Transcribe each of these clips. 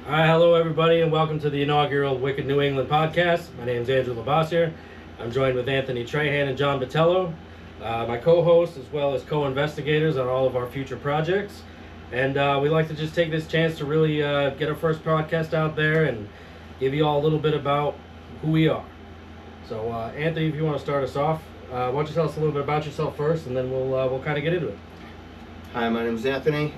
All right, hello everybody, and welcome to the inaugural Wicked New England podcast. My name is Andrew Labassier. I'm joined with Anthony Trahan and John Botello, my co-hosts as well as co-investigators on all of our future projects. And we like to just take this chance to really get our first podcast out there and give you all a little bit about who we are. So, Anthony, if you want to start us off, why don't you tell us a little bit about yourself first, and then we'll kind of get into it. Hi, my name is Anthony.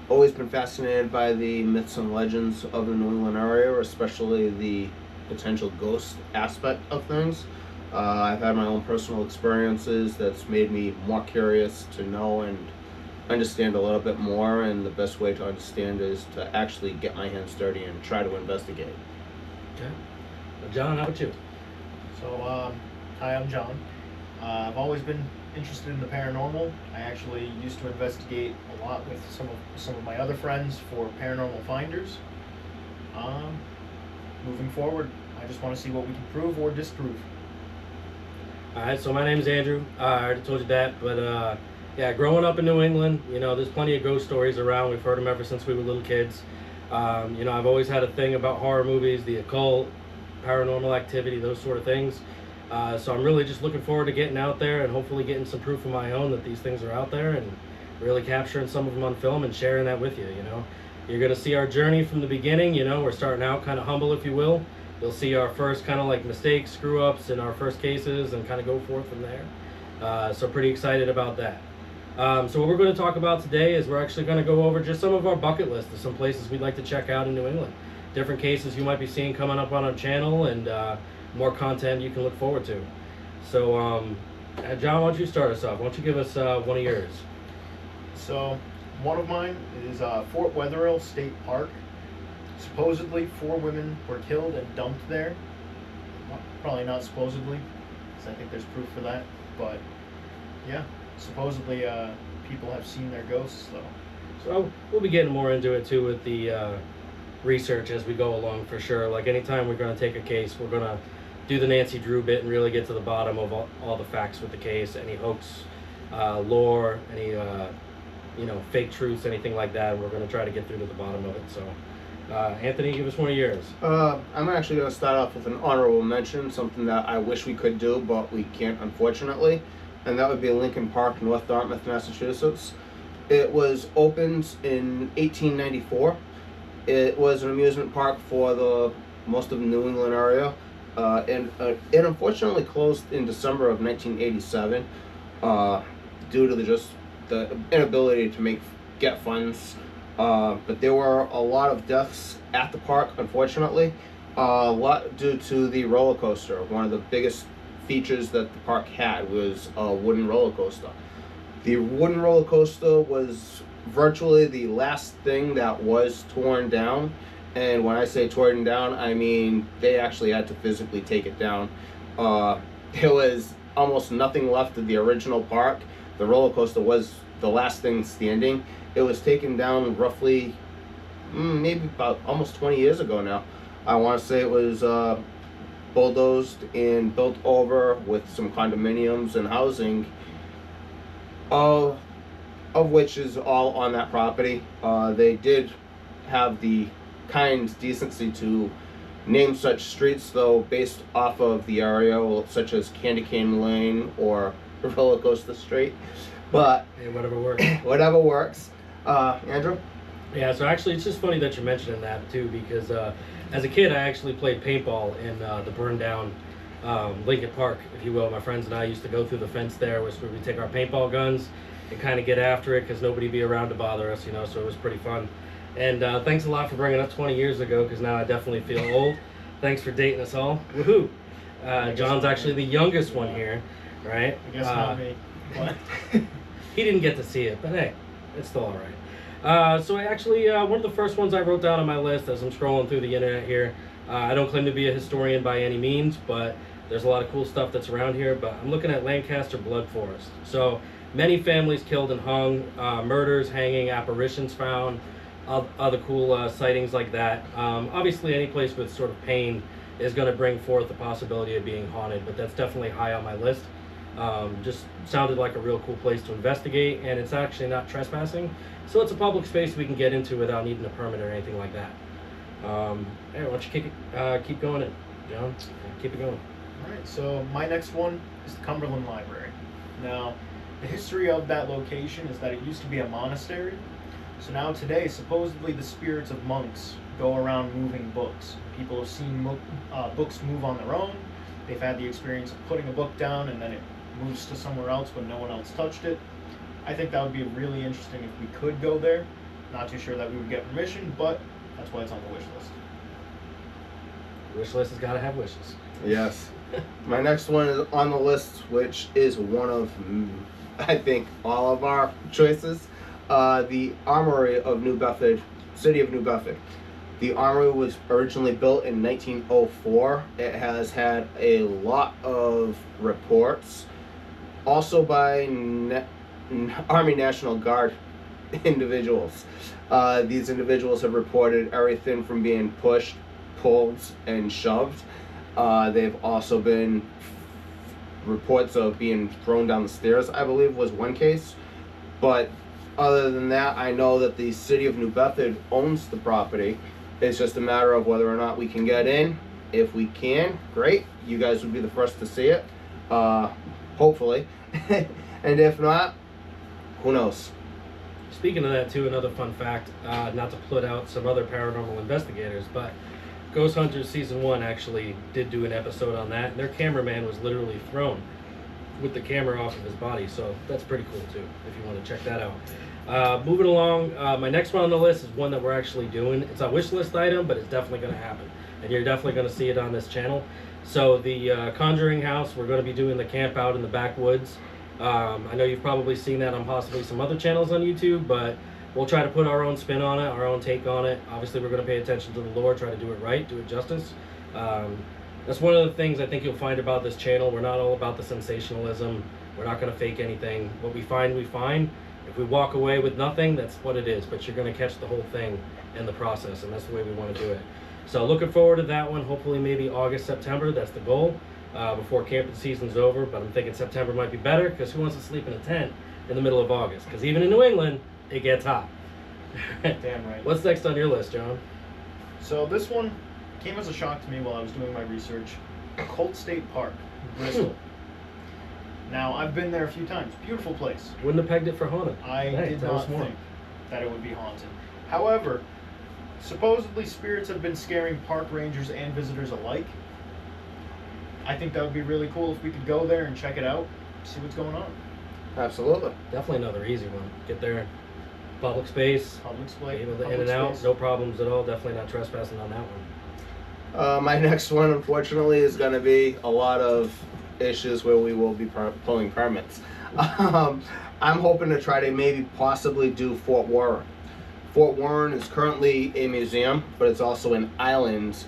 Always been fascinated by the myths and legends of the New England area, especially the potential ghost aspect of things. I've had my own personal experiences that's made me more curious to know and understand a little bit more, and the best way to understand is to actually get my hands dirty and try to investigate. Okay. John, how about you? So, hi, I'm John. I've always been interested in the paranormal. I actually used to investigate a lot with some of my other friends for paranormal finders. Moving forward, I just want to see what we can prove or disprove. All right, so my name is Andrew. I already told you that, but yeah, growing up in New England, there's plenty of ghost stories around. We've heard them ever since we were little kids. I've always had a thing about horror movies, the occult, paranormal activity, those sort of things. So I'm really just looking forward to getting out there and hopefully getting some proof of my own that these things are out there and really capturing some of them on film and sharing that with you. You're going to see our journey from the beginning. We're starting out kind of humble, if you will. You'll see our first kind of like mistakes, screw ups in our first cases and kind of go forth from there. So pretty excited about that. So what we're going to talk about today is we're actually going to go over just some of our bucket list of some places we'd like to check out in New England. Different cases you might be seeing coming up on our channel, and more content you can look forward to. So, John, why don't you start us off? Why don't you give us one of yours? So, one of mine is Fort Wetherill State Park. Supposedly, 4 women were killed and dumped there. Probably not supposedly, because I think there's proof for that. But, yeah, supposedly people have seen their ghosts, though. So, we'll be getting more into it, too, with the research as we go along, for sure. Like, anytime we're going to take a case, we're going to do the Nancy Drew bit and really get to the bottom of all the facts with the case, any hoax, lore, any fake truths, anything like that. We're going to try to get through to the bottom of it. So, Anthony, give us one of yours. I'm actually going to start off with an honorable mention, something that I wish we could do, but we can't, unfortunately, and that would be Lincoln Park, North Dartmouth, Massachusetts. It was opened in 1894. It was an amusement park for the most of the New England area. And it unfortunately closed in December of 1987 due to the inability to get funds. But there were a lot of deaths at the park, unfortunately. A lot due to the roller coaster. One of the biggest features that the park had was a wooden roller coaster. The wooden roller coaster was virtually the last thing that was torn down. And when I say torn down, I mean they actually had to physically take it down. There was almost nothing left of the original park. The roller coaster was the last thing standing. It was taken down roughly, maybe about almost 20 years ago now. I want to say it was bulldozed and built over with some condominiums and housing, of which is all on that property. They did have the kind decency to name such streets, though, based off of the area, such as Candy Cane Lane or Roller Coaster Street. But Hey, whatever works. whatever works. Andrew? Yeah, so actually it's just funny that you're mentioning that, too, because as a kid I actually played paintball in the burned down Lincoln Park, if you will. My friends and I used to go through the fence there, where we take our paintball guns and kind of get after it because nobody'd be around to bother us, so it was pretty fun. And thanks a lot for bringing up 20 years ago, because now I definitely feel old. Thanks for dating us all. Woohoo! John's actually the youngest one here, right? I guess not me. What? He didn't get to see it, but hey, it's still all right. So one of the first ones I wrote down on my list as I'm scrolling through the internet here, I don't claim to be a historian by any means, but there's a lot of cool stuff that's around here. But I'm looking at Lancaster Blood Forest. So many families killed and hung, murders, hanging, apparitions found, other cool sightings like that. Obviously, any place with sort of pain is going to bring forth the possibility of being haunted, but that's definitely high on my list. Just sounded like a real cool place to investigate, and it's actually not trespassing, so it's a public space we can get into without needing a permit or anything like that. Hey, why don't you keep going it, John? Keep it going. All right, so my next one is the Cumberland Library. Now, the history of that location is that it used to be a monastery. So now today, supposedly the spirits of monks go around moving books. People have seen books move on their own. They've had the experience of putting a book down and then it moves to somewhere else when no one else touched it. I think that would be really interesting if we could go there. Not too sure that we would get permission, but that's why it's on the wish list. Wish list has got to have wishes. Yes. My next one is on the list, which is one of, I think, all of our choices. The Armory of New Bedford, City of New Bedford. The Armory was originally built in 1904. It has had a lot of reports, also by Army National Guard individuals. These individuals have reported everything from being pushed, pulled, and shoved. They've also been reports of being thrown down the stairs, I believe was one case. But other than that, I know that the City of New Bedford owns the property. It's just a matter of whether or not we can get in. If we can, great. You guys would be the first to see it, hopefully. And if not, who knows? Speaking of that too, another fun fact, not to put out some other paranormal investigators, but Ghost Hunters Season 1 actually did do an episode on that, and their cameraman was literally thrown with the camera off of his body, so that's pretty cool too, if you want to check that out. Moving along, my next one on the list is one that we're actually doing. It's a wish list item, but it's definitely going to happen, and you're definitely going to see it on this channel. So the Conjuring House, we're going to be doing the camp out in the backwoods. I know you've probably seen that on possibly some other channels on YouTube, but we'll try to put our own spin on it, our own take on it. Obviously, we're going to pay attention to the lore, try to do it right, do it justice. That's one of the things I think you'll find about this channel. We're not all about the sensationalism. We're not going to fake anything. What we find, we find. If we walk away with nothing, that's what it is. But you're going to catch the whole thing in the process, and that's the way we want to do it. So looking forward to that one. Hopefully maybe August, September. That's the goal before camping season's over. But I'm thinking September might be better, because who wants to sleep in a tent in the middle of August? Because even in New England, it gets hot. Damn right. What's next on your list, John? So this one came as a shock to me while I was doing my research. Colt State Park, Bristol. Now, I've been there a few times. Beautiful place. Wouldn't have pegged it for haunted. I Hey, did tell not us more. think that it would be haunted. However, supposedly spirits have been scaring park rangers and visitors alike. I think that would be really cool if we could go there and check it out, see what's going on. Absolutely. Definitely another easy one. Get there, public space, Public be display, able to public in and out, space. no problems at all. Definitely not trespassing on that one. My next one, unfortunately, is going to be a lot of issues where we will be pulling permits. I'm hoping to try to maybe possibly do Fort Warren. Fort Warren is currently a museum, but it's also an island,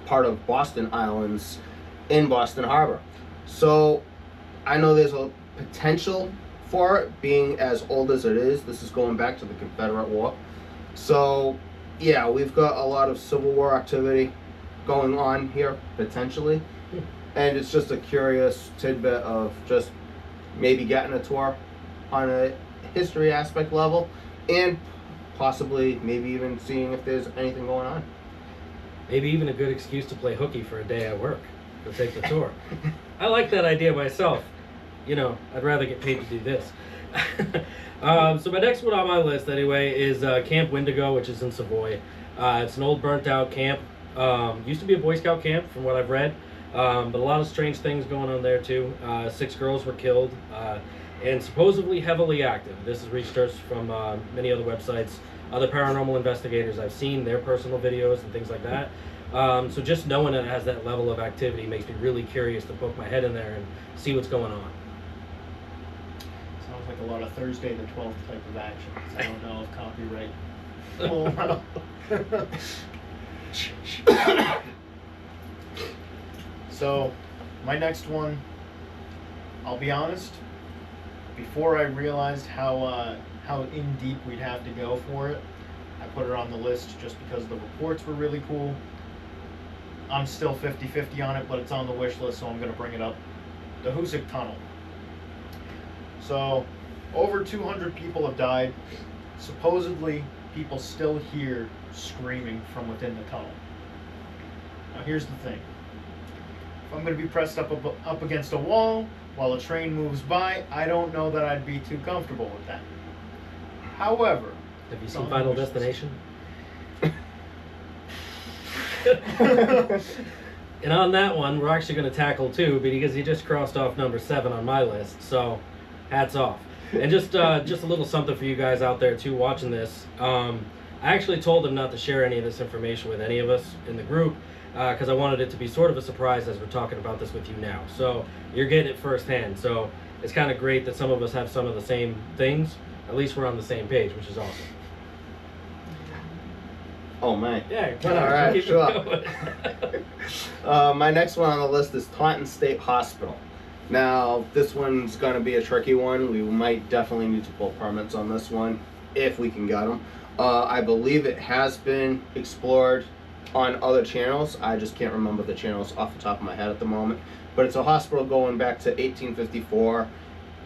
part of Boston Islands in Boston Harbor. So I know there's a potential for it, being as old as it is. This is going back to the Confederate War. So yeah, we've got a lot of Civil War activity going on here, potentially. And it's just a curious tidbit of just maybe getting a tour on a history aspect level, and possibly maybe even seeing if there's anything going on. Maybe even a good excuse to play hooky for a day at work, to take the tour. I like that idea myself. You know, I'd rather get paid to do this. So my next one on my list, anyway, is Camp Wendigo, which is in Savoy. It's an old burnt-out camp. Used to be a Boy Scout camp, from what I've read. But a lot of strange things going on there, too. 6 girls were killed, and supposedly heavily active. This is research from many other websites. Other paranormal investigators I've seen, their personal videos and things like that. So just knowing that it has that level of activity makes me really curious to poke my head in there and see what's going on. Sounds like a lot of Thursday the 12th type of action. I don't know if copyright will allow. So, my next one, I'll be honest, before I realized how in deep we'd have to go for it, I put it on the list just because the reports were really cool. I'm still 50-50 on it, but it's on the wish list, so I'm going to bring it up. The Hoosick Tunnel. So, over 200 people have died. Supposedly, people still hear screaming from within the tunnel. Now, here's the thing. If I'm going to be pressed up against a wall while a train moves by, I don't know that I'd be too comfortable with that. However, Have you it's seen only Final wishes. Destination? And on that one, we're actually going to tackle two because he just crossed off number 7 on my list. So, hats off. And just a little something for you guys out there too watching this. I actually told him not to share any of this information with any of us in the group because I wanted it to be sort of a surprise as we're talking about this with you now. So you're getting it firsthand. So it's kind of great that some of us have some of the same things. At least we're on the same page, which is awesome. Oh man. Yeah, All right, keep it sure. going. My next one on the list is Taunton State Hospital. Now, this one's going to be a tricky one. We might definitely need to pull permits on this one if we can get them. I believe it has been explored on other channels. I just can't remember the channels off the top of my head at the moment. But it's a hospital going back to 1854.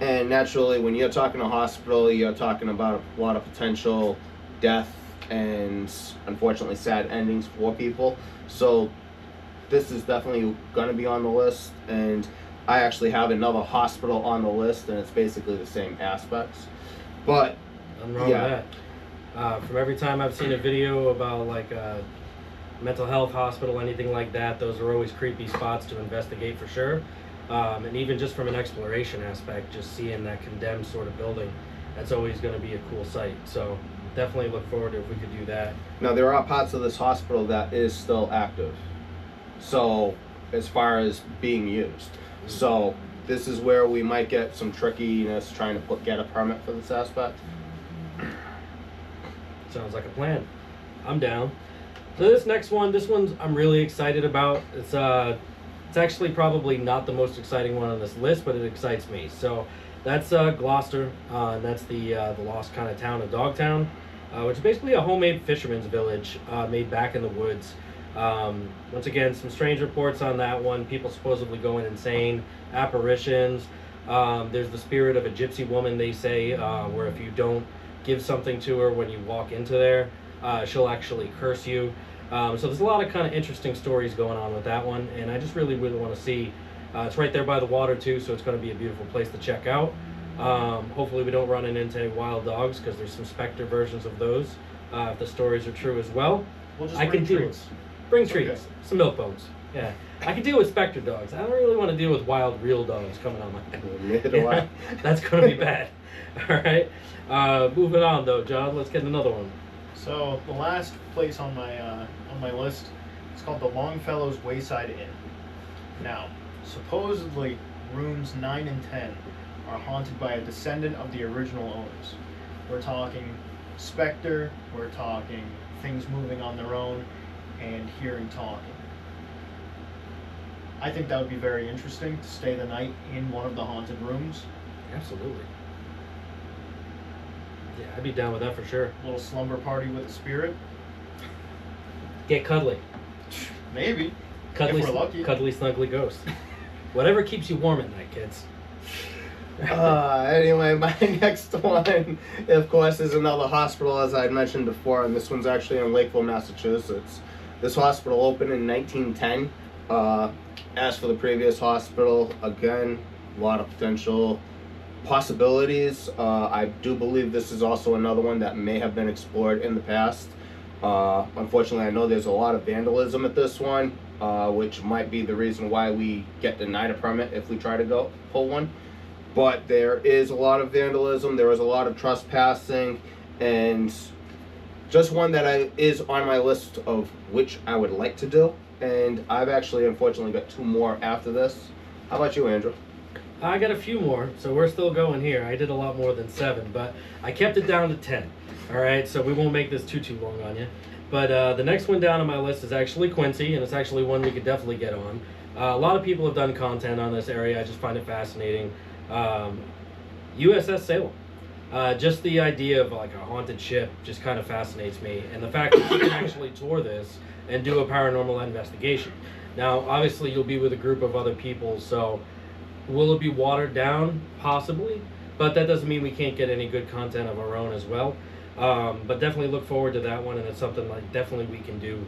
And naturally, when you're talking a hospital, you're talking about a lot of potential death and unfortunately sad endings for people. So this is definitely going to be on the list. And I actually have another hospital on the list, and it's basically the same aspects. But Nothing wrong yeah. with that. From every time I've seen a video about like a mental health hospital, anything like that, those are always creepy spots to investigate for sure. And even just from an exploration aspect, just seeing that condemned sort of building, that's always going to be a cool sight. So definitely look forward to if we could do that. now there are parts of this hospital that is still active. So as far as being used. So this is where we might get some trickiness trying to get a permit for this aspect. Sounds like a plan. I'm down. So this next one, this one's I'm really excited about. It's actually probably not the most exciting one on this list, but it excites me. So that's Gloucester. That's the lost kind of town of Dogtown, which is basically a homemade fisherman's village made back in the woods. Once again, some strange reports on that one. People supposedly going insane, apparitions. There's the spirit of a gypsy woman, they say, where if you don't give something to her when you walk into there, she'll actually curse you. So there's a lot of kind of interesting stories going on with that one, and I just really want to see. It's right there by the water too, so it's going to be a beautiful place to check out. Hopefully we don't run into any wild dogs because there's some Spectre versions of those. If the stories are true as well. We'll just I bring can do treats. Bring It's treats, okay. some milk bones. Yeah, I can deal with Spectre dogs. I don't really want to deal with wild, real dogs coming on my. Neither do I. That's gonna be bad. All right. Moving on though, John. Let's get another one. So the last place on my list is called the Longfellow's Wayside Inn. Now, supposedly rooms 9 and 10 are haunted by a descendant of the original owners. We're talking specter, we're talking things moving on their own, and hearing talking. I think that would be very interesting to stay the night in one of the haunted rooms. Absolutely. Yeah, I'd be down with that for sure. A little slumber party with a spirit. Get cuddly. Maybe. Cuddly, If we're lucky. cuddly, snuggly ghost. Whatever keeps you warm at night, kids. Anyway, my next one, of course, is another hospital, as I had mentioned before, and this one's actually in Lakeville, Massachusetts. This hospital opened in 1910. As for the previous hospital, again, a lot of potential possibilities. I do believe this is also another one that may have been explored in the past. Unfortunately, I know there's a lot of vandalism at this one, which might be the reason why we get denied a permit if we try to go pull one. But there is a lot of vandalism, there is a lot of trespassing, and just one that is on my list of which I would like to do. And I've actually, unfortunately, got 2 more after this. How about you, Andrew? I got a few more, so we're still going here. I did a lot more than 7, but I kept it down to 10. All right, so we won't make this too long on you. But the next one down on my list is actually Quincy, and it's actually one we could definitely get on. A lot of people have done content on this area. I just find it fascinating. USS Salem. Just the idea of like a haunted ship just kind of fascinates me, and the fact that you can actually tour this and do a paranormal investigation. Now, obviously, you'll be with a group of other people, so will it be watered down? Possibly. but that doesn't mean we can't get any good content of our own as well. But definitely look forward to that one, and it's something like definitely we can do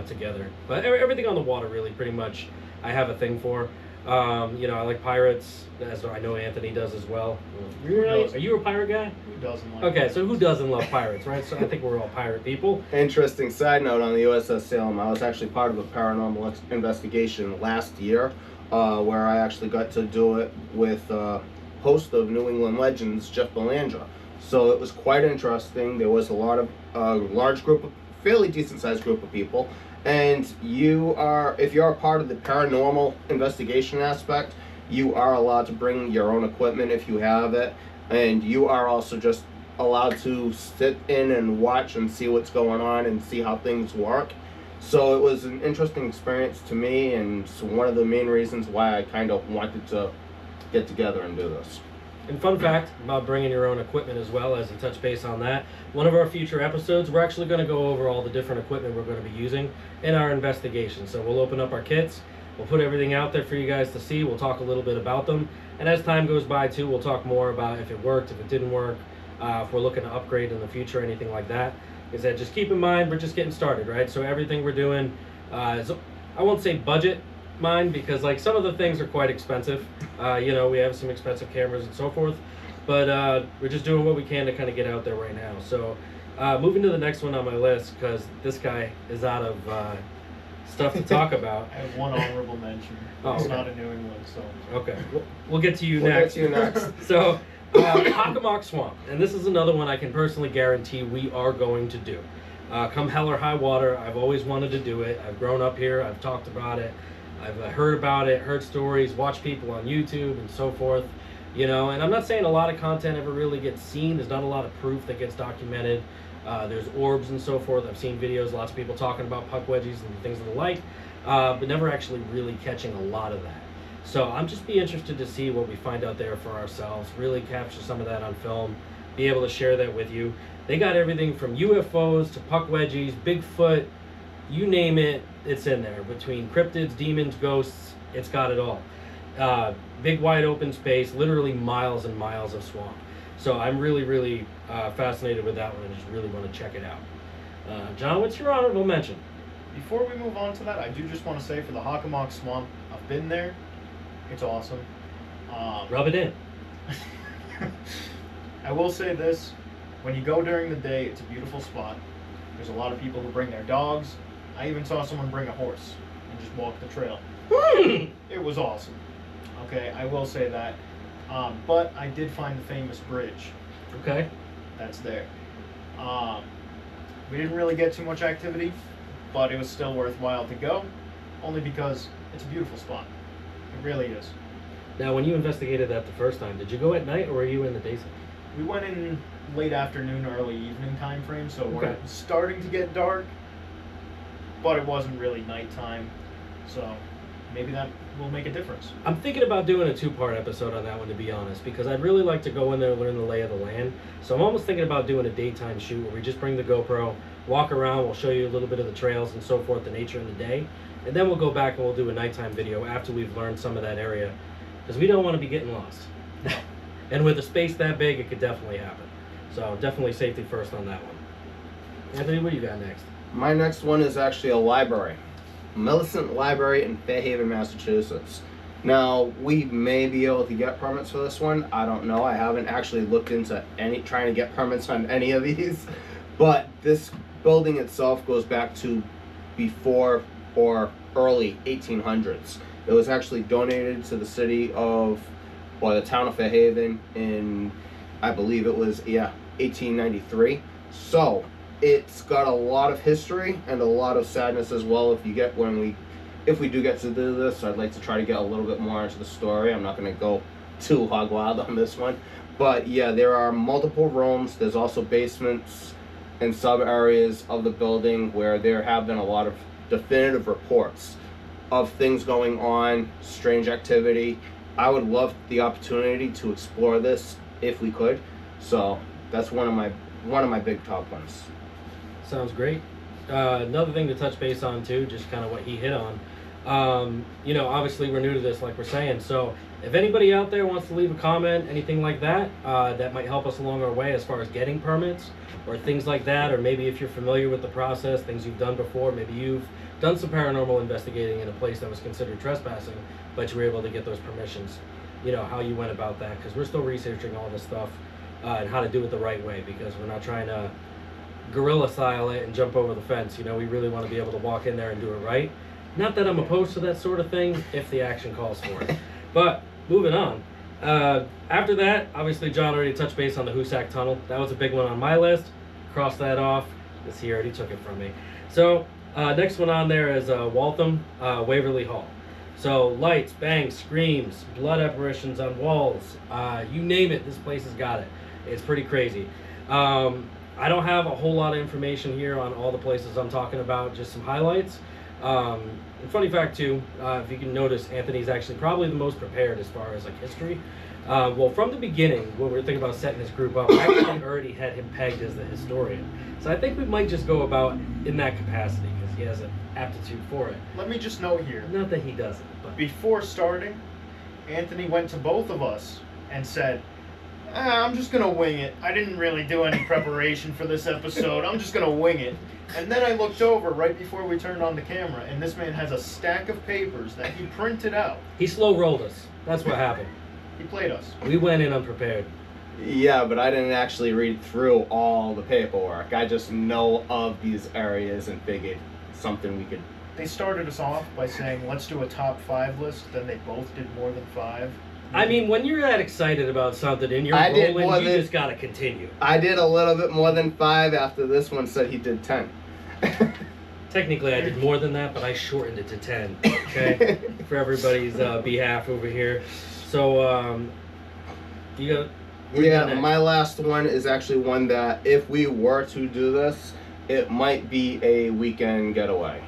together. But everything on the water, really, pretty much, I have a thing for. You know, I like pirates, as I know Anthony does as well. Are you a pirate guy? Who doesn't like Okay, so who doesn't love pirates, right? So I think we're all pirate people. Interesting side note on the USS Salem. I was actually part of a paranormal investigation last year, where I actually got to do it with host of New England Legends, Jeff Belandra. So it was quite interesting. There was a lot of large group, fairly decent sized group of people. And if you're a part of the paranormal investigation aspect, you are allowed to bring your own equipment if you have it. And you are also just allowed to sit in and watch and see what's going on and see how things work. So it was an interesting experience to me, and it's one of the main reasons why I kind of wanted to get together and do this. And fun fact about bringing your own equipment as well, as you touch base on that, one of our future episodes, we're actually going to go over all the different equipment we're going to be using in our investigation. So we'll open up our kits, we'll put everything out there for you guys to see, we'll talk a little bit about them, and as time goes by too, we'll talk more about if it worked, if it didn't work, if we're looking to upgrade in the future, anything like that. Is that just keep in mind, we're just getting started, right? So everything we're doing is, I won't say budget mind, because like some of the things are quite expensive. You know, we have some expensive cameras and so forth, but we're just doing what we can to kind of get out there right now. So moving to the next one on my list, because this guy is out of stuff to talk about. I have one honorable mention. Oh, It's okay. not in New England, so. Okay, we'll get to you We'll next. get to you next. So Hockomock Swamp, and this is another one I can personally guarantee we are going to do. Come hell or high water, I've always wanted to do it. I've grown up here, I've talked about it, I've heard about it, heard stories, watched people on YouTube and so forth, you know, and I'm not saying a lot of content ever really gets seen. There's not a lot of proof that gets documented. There's orbs and so forth. I've seen videos, lots of people talking about puck wedgies and things of the like, but never actually really catching a lot of that. So I'm just be interested to see what we find out there for ourselves, really capture some of that on film, be able to share that with you. They got everything from UFOs to puck wedgies, Bigfoot, you name it, it's in there. Between cryptids, demons, ghosts, it's got it all. Big wide open space, literally miles and miles of swamp. So I'm really, really fascinated with that one. I just really want to check it out. John, what's your honorable mention? Before we move on to that, I do just want to say for the Hockomock Swamp, I've been there. It's awesome. Rub it in. I will say this, when you go during the day, it's a beautiful spot. There's a lot of people who bring their dogs. I even saw someone bring a horse and just walk the trail. It was awesome. Okay, I will say that. But I did find the famous bridge Okay. that's there. We didn't really get too much activity, but it was still worthwhile to go, only because it's a beautiful spot. It really is. Now, when you investigated that the first time, did you go at night or were you in the daytime? We went in late afternoon, early evening time frame, so we're Okay. starting to get dark, but it wasn't really nighttime, so maybe that will make a difference. I'm thinking about doing a two-part episode on that one, to be honest, because I'd really like to go in there and learn the lay of the land. So I'm almost thinking about doing a daytime shoot where we just bring the GoPro, walk around, we'll show you a little bit of the trails and so forth, the nature in the day, and then we'll go back and we'll do a nighttime video after we've learned some of that area, because we don't want to be getting lost. And with a space that big, it could definitely happen. So definitely safety first on that one. Anthony, what do you got next? My next one is actually a library. Millicent Library in Fairhaven, Massachusetts. Now, we may be able to get permits for this one. I don't know. I haven't actually looked into trying to get permits on any of these. But this building itself goes back to before or early 1800s. It was actually donated to the city of, or the town of Fairhaven in, I believe it was, 1893. So, it's got a lot of history and a lot of sadness as well. If we do get to do this, I'd like to try to get a little bit more into the story. I'm not going to go too hog wild on this one, but yeah, there are multiple rooms. There's also basements and sub areas of the building where there have been a lot of definitive reports of things going on, strange activity. I would love the opportunity to explore this if we could. So that's one of my big top ones. Sounds great. Another thing to touch base on too, just kind of what he hit on. You know, obviously we're new to this, like we're saying. So if anybody out there wants to leave a comment, anything like that, that might help us along our way as far as getting permits or things like that, or maybe if you're familiar with the process, things you've done before, maybe you've done some paranormal investigating in a place that was considered trespassing, but you were able to get those permissions, how you went about that, because we're still researching all this stuff and how to do it the right way, because we're not trying to guerrilla style it and jump over the fence. We really want to be able to walk in there and do it right. Not that I'm opposed to that sort of thing if the action calls for it. But moving on. After that, obviously John already touched base on the Hoosac Tunnel. That was a big one on my list. Cross that off, because he already took it from me. So next one on there is Waltham, Waverly Hall. So lights, bangs, screams, blood apparitions on walls, you name it, this place has got it. It's pretty crazy. I don't have a whole lot of information here on all the places I'm talking about, just some highlights. And funny fact too, if you can notice, Anthony's actually probably the most prepared as far as like history. Well, from the beginning, when we were thinking about setting this group up, I actually already had him pegged as the historian. So I think we might just go about in that capacity, because he has an aptitude for it. Let me just note here. Not that he doesn't, but Before starting, Anthony went to both of us and said, I'm just going to wing it. I didn't really do any preparation for this episode. I'm just going to wing it. And then I looked over right before we turned on the camera, and this man has a stack of papers that he printed out. he slow rolled us. That's what happened. He played us. We went in unprepared. Yeah, but I didn't actually read through all the paperwork. I just know of these areas and figured something we could. They started us off by saying, let's do a top 5 list. Then they both did more than 5. I mean, when you're that excited about something and you're I did rolling, more you than- just gotta continue. I did a little bit more than 5 after this one said he did 10. Technically, I did more than that, but I shortened it to 10, okay? For everybody's behalf over here. So, you got... where you Yeah, got next? my last one is actually one that if we were to do this, it might be a weekend getaway.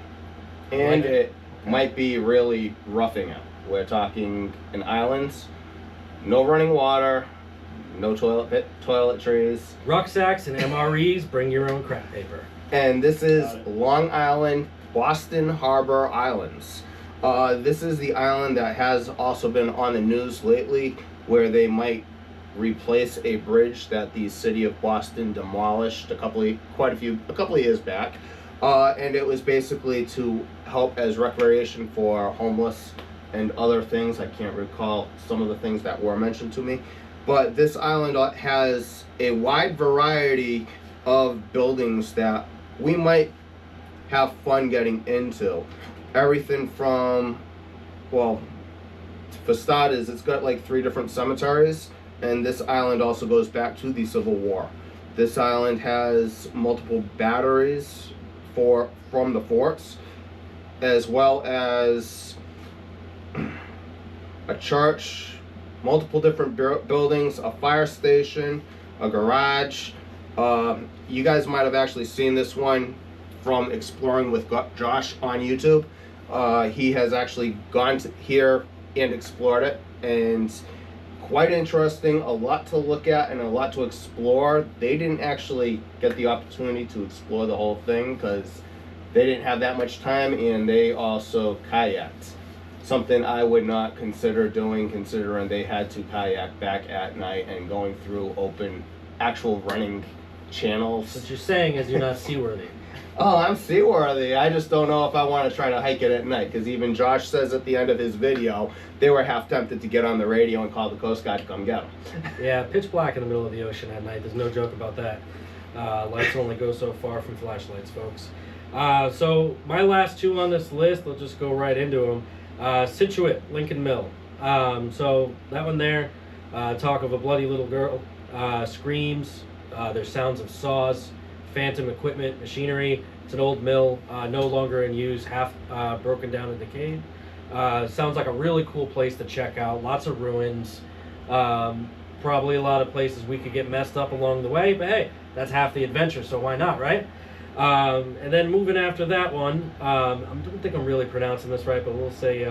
And Like it. it might be really roughing it. We're talking an island, no running water, no toiletries. Rucksacks and MREs, bring your own crap paper. And this is Got it. Long Island, Boston Harbor Islands. This is the island that has also been on the news lately, where they might replace a bridge that the city of Boston demolished a couple of years back, and it was basically to help as recreation for homeless and other things. I can't recall some of the things that were mentioned to me, but this island has a wide variety of buildings that we might have fun getting into. Everything from, well, for starters, it's got like 3 different cemeteries, and this island also goes back to the Civil War. This island has multiple batteries from the forts, as well as a church, multiple different buildings, a fire station, a garage. You guys might have actually seen this one from Exploring with Josh on YouTube. He has actually gone here and explored it, and quite interesting, a lot to look at and a lot to explore. They didn't actually get the opportunity to explore the whole thing because they didn't have that much time, and they also kayaked. Something I would not consider doing, considering they had to kayak back at night and going through open, actual running channels. What you're saying is you're not seaworthy. Oh, I'm seaworthy. I just don't know if I want to try to hike it at night, because even Josh says at the end of his video, they were half tempted to get on the radio and call the Coast Guard to come get them. Yeah, pitch black in the middle of the ocean at night. There's no joke about that. Lights only go so far from flashlights, folks. So my last 2 on this list, let's just go right into them. Situate, Lincoln Mill. So that one there, talk of a bloody little girl, screams, there's sounds of saws, phantom equipment, machinery. It's an old mill, no longer in use, half broken down and decayed. Sounds like a really cool place to check out. Lots of ruins. Probably a lot of places we could get messed up along the way, but hey, that's half the adventure, so why not, right? And then moving after that one, I don't think I'm really pronouncing this right, but we'll say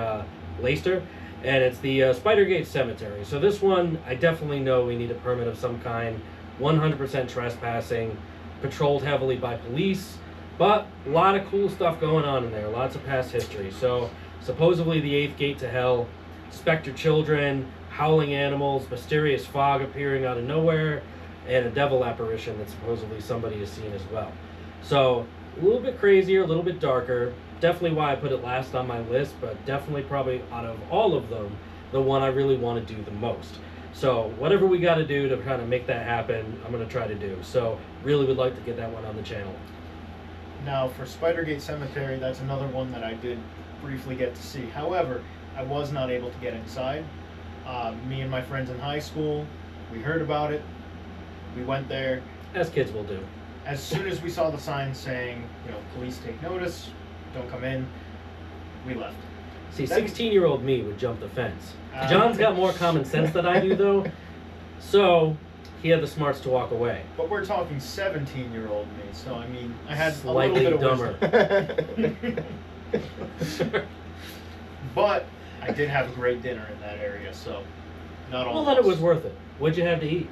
Leicester, and it's the Spidergate Cemetery. So this one, I definitely know we need a permit of some kind. 100% trespassing, patrolled heavily by police, but a lot of cool stuff going on in there, lots of past history. So supposedly the 8th gate to hell, specter children, howling animals, mysterious fog appearing out of nowhere, and a devil apparition that supposedly somebody has seen as well. So a little bit crazier, a little bit darker. Definitely why I put it last on my list, but definitely probably out of all of them, the one I really want to do the most. So whatever we got to do to kind of make that happen, I'm going to try to do. So really would like to get that one on the channel. Now for Spidergate Cemetery, that's another one that I did briefly get to see. However, I was not able to get inside. Me and my friends in high school, we heard about it. We went there. As kids will do. As soon as we saw the sign saying, police take notice, don't come in, we left. See, 16-year-old me would jump the fence. John's got more common sense than I do, though. So he had the smarts to walk away. But we're talking 17-year-old me, so I mean, I had Slightly a little bit of dumber. wisdom. But I did have a great dinner in that area, so not all. Well, then it was worth it. What'd you have to eat?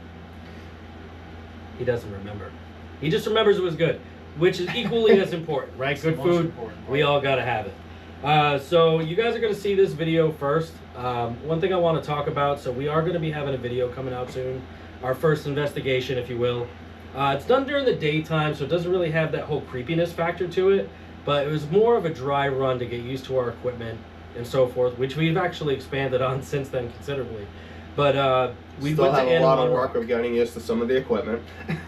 He doesn't remember. He just remembers it was good, which is equally as important, right? It's the Good most food, important part. we all gotta have it. So you guys are gonna see this video first. One thing I want to talk about, so we are gonna be having a video coming out soon. Our first investigation, if you will. It's done during the daytime, so it doesn't really have that whole creepiness factor to it, but it was more of a dry run to get used to our equipment and so forth, which we've actually expanded on since then considerably. But we Still went have to a lot Animal of work Rock. of getting used to some of the equipment.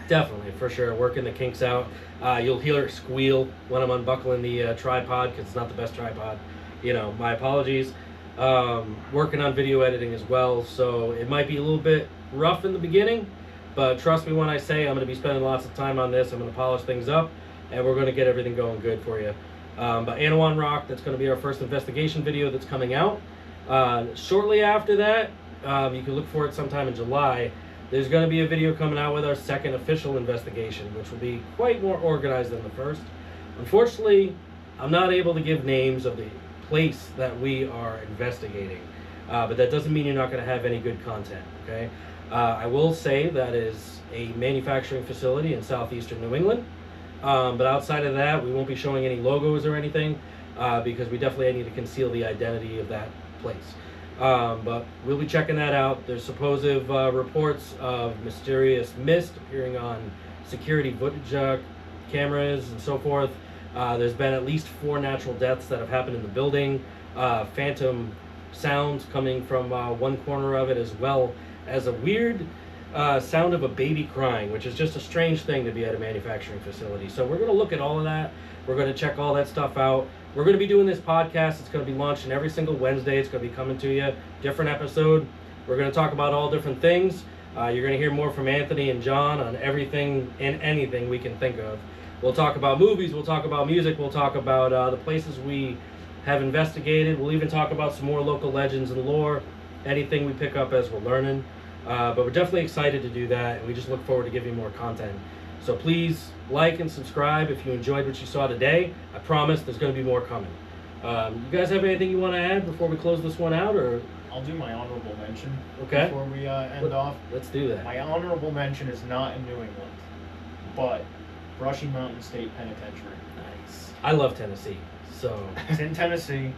Definitely, for sure, working the kinks out. You'll hear it squeal when I'm unbuckling the tripod, because it's not the best tripod. My apologies. Working on video editing as well, so it might be a little bit rough in the beginning, but trust me when I say I'm going to be spending lots of time on this. I'm going to polish things up, and we're going to get everything going good for you. But Anawan Rock, that's going to be our first investigation video that's coming out. Shortly after that, you can look for it sometime in July. There's going to be a video coming out with our second official investigation, which will be quite more organized than the first. Unfortunately, I'm not able to give names of the place that we are investigating, but that doesn't mean you're not going to have any good content, okay? I will say that is a manufacturing facility in southeastern New England, but outside of that, we won't be showing any logos or anything, because we definitely need to conceal the identity of that place. But we'll be checking that out. There's supposed reports of mysterious mist appearing on security footage cameras and so forth. There's been at least 4 natural deaths that have happened in the building. Phantom sounds coming from one corner of it, as well as a weird sound of a baby crying, which is just a strange thing to be at a manufacturing facility. So we're going to look at all of that. We're going to check all that stuff out. We're going to be doing this podcast. It's going to be launching every single Wednesday. It's going to be coming to you, different episode. We're going to talk about all different things. You're going to hear more from Anthony and John on everything and anything we can think of. We'll talk about movies. We'll talk about music. We'll talk about the places we have investigated. We'll even talk about some more local legends and lore, anything we pick up as we're learning. But we're definitely excited to do that, and we just look forward to giving you more content. So please like and subscribe if you enjoyed what you saw today. I promise there's going to be more coming. You guys have anything you want to add before we close this one out, or? I'll do my honorable mention Okay. before we end off. Let's do that. My honorable mention is not in New England, but Brushy Mountain State Penitentiary. Nice. I love Tennessee, so. It's in Tennessee.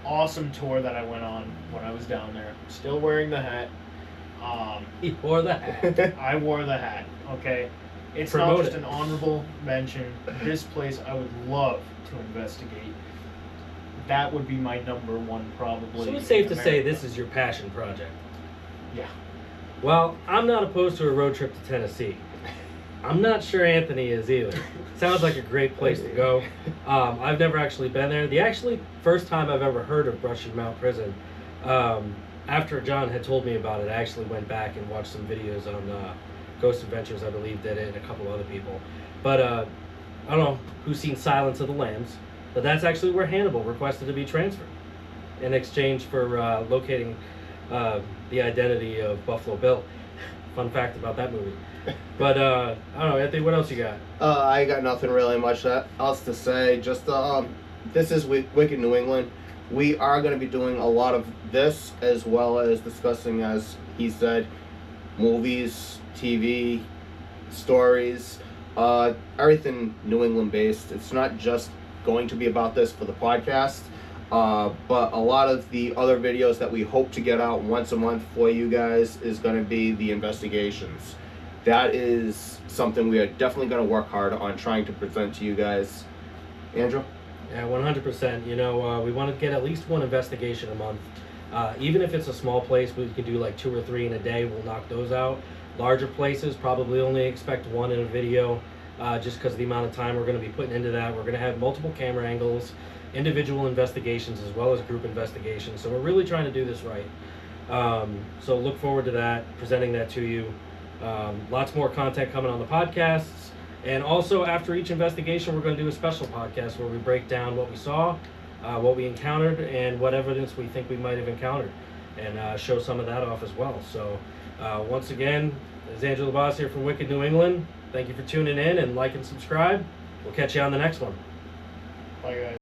Awesome tour that I went on when I was down there. Still wearing the hat. He wore the hat. I wore the hat, okay? It's Promote not just it. an honorable mention. This place I would love to investigate. That would be my number one, probably. So it's safe in to say America. this is your passion project. Yeah. Well, I'm not opposed to a road trip to Tennessee. I'm not sure Anthony is either. Sounds like a great place to go. I've never actually been there. The first time I've ever heard of Brushy Mount Prison, after John had told me about it, I actually went back and watched some videos on Ghost Adventures, I believe, did it, and a couple other people. But I don't know who's seen Silence of the Lambs, but that's actually where Hannibal requested to be transferred in exchange for locating the identity of Buffalo Bill. Fun fact about that movie. But I don't know, Anthony, what else you got? I got nothing really much else to say. Just this is Wicked New England. We are going to be doing a lot of this, as well as discussing, as he said, movies, TV, stories, everything New England based. It's not just going to be about this for the podcast. But a lot of the other videos that we hope to get out once a month for you guys is going to be the investigations. That is something we are definitely going to work hard on trying to present to you guys. Andrew? Yeah, 100%. You know, we want to get at least one investigation a month. Even if it's a small place, we can do like 2 or 3 in a day. We'll knock those out. Larger places, probably only expect 1 in a video, just because of the amount of time we're going to be putting into that. We're going to have multiple camera angles, individual investigations, as well as group investigations. So we're really trying to do this right. So look forward to that, presenting that to you. Lots more content coming on the podcasts. And also, after each investigation, we're going to do a special podcast where we break down what we saw, what we encountered, and what evidence we think we might have encountered, and show some of that off as well. So, once again, this is Andrew LaBasse here from Wicked New England. Thank you for tuning in, and like and subscribe. We'll catch you on the next one. Bye, guys.